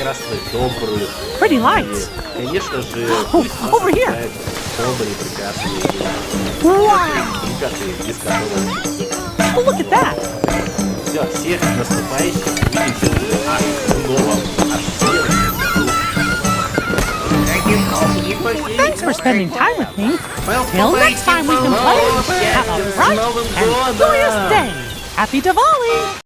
прекрасных, добрых. Pretty lights. И, конечно же, Oh, пусть нас over here. окружают добрые, прекрасные люди. Wow. Богатые, без которых... Oh, look at that. Все, всех наступающих увидимся в новом Thanks for spending time with me. Till next time we can play, have a bright and joyous day. Happy Diwali!